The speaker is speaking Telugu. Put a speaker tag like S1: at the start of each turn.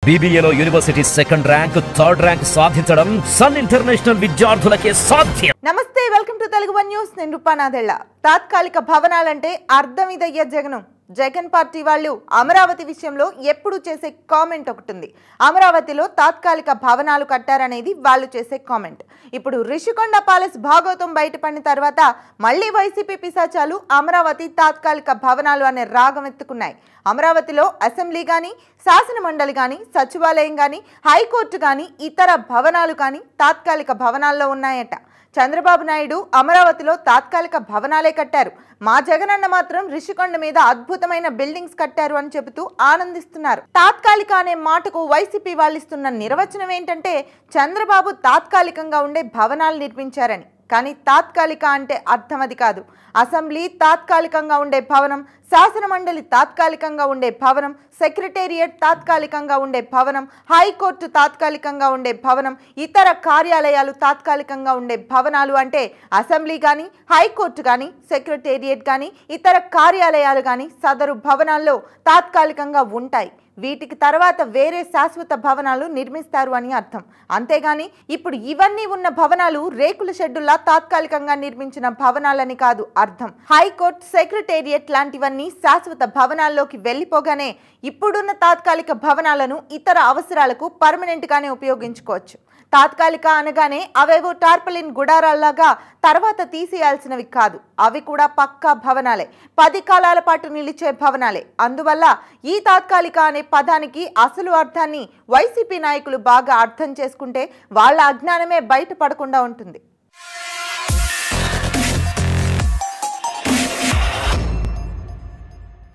S1: BBAలో university second rank third rank సాధించడం సన్ ఇంటర్నేషనల్ విద్యార్థులకే సాధ్యం.
S2: నమస్తే, welcome to Telugu one news. నేను రూపానాథెళ్ళ. తాత్కాలిక భవనాలంటే అర్థం ఇదయ్య జగన్ పార్టీ వాళ్ళు అమరావతి విషయంలో ఎప్పుడు చేసే కామెంట్ ఒకటి ఉంది. అమరావతిలో తాత్కాలిక భవనాలు కట్టారనేది వాళ్ళు చేసే కామెంట్. ఇప్పుడు రిషికొండ ప్యాలెస్ భాగోతం బయటపడిన తర్వాత మళ్ళీ వైసీపీ పిశాచాలు అమరావతి తాత్కాలిక భవనాలు అనే రాగం ఎత్తుకున్నాయి. అమరావతిలో అసెంబ్లీ కానీ, శాసన మండలి కానీ, సచివాలయం కానీ, హైకోర్టు కానీ, ఇతర భవనాలు కానీ తాత్కాలిక భవనాల్లో ఉన్నాయట. చంద్రబాబు నాయుడు అమరావతిలో తాత్కాలిక భవనాలే కట్టారు, మా జగనన్న మాత్రం రిషికొండ మీద అద్భుతమైన బిల్డింగ్స్ కట్టారు అని చెబుతూ ఆనందిస్తున్నారు. తాత్కాలిక అనే మాటకు వైసీపీ వాళ్ళు ఇస్తున్న నిర్వచనం ఏంటంటే చంద్రబాబు తాత్కాలికంగా ఉండే భవనాలు నిర్మించారని. కానీ తాత్కాలిక అంటే అర్థం అది కాదు. అసెంబ్లీ తాత్కాలికంగా ఉండే భవనం, శాసన మండలి తాత్కాలికంగా ఉండే భవనం, సెక్రటేరియట్ తాత్కాలికంగా ఉండే భవనం, హైకోర్టు తాత్కాలికంగా ఉండే భవనం, ఇతర కార్యాలయాలు తాత్కాలికంగా ఉండే భవనాలు అంటే అసెంబ్లీ కానీ, హైకోర్టు కానీ, సెక్రటేరియట్ కానీ, ఇతర కార్యాలయాలు కానీ సదరు భవనాల్లో తాత్కాలికంగా ఉంటాయి. వీటికి తర్వాత వేరే శాశ్వత భవనాలు నిర్మిస్తారు అని అర్థం. అంతేగాని ఇప్పుడు ఇవన్నీ ఉన్న భవనాలు రేకుల షెడ్డుల్లా తాత్కాలికంగా నిర్మించిన భవనాలని కాదు అర్థం. హైకోర్టు, సెక్రటేరియట్ లాంటివన్నీ శాశ్వత భవనాల్లోకి వెళ్ళిపోగానే ఇప్పుడున్న తాత్కాలిక భవనాలను ఇతర అవసరాలకు పర్మనెంట్ గానే ఉపయోగించుకోవచ్చు. తాత్కాలిక అనగానే అవేవో టార్పలిన్ గుడారాల్లాగా తర్వాత తీసేయాల్సినవి కాదు. అవి కూడా పక్కా భవనాలే, 10 కాలాల పాటు నిలిచే భవనాలే. అందువల్ల ఈ తాత్కాలిక అనే పదానికి అసలు అర్థాన్ని వైసీపీ నాయకులు బాగా అర్థం చేసుకుంటే వాళ్ళ అజ్ఞానమే బయటపడకుండా ఉంటుంది.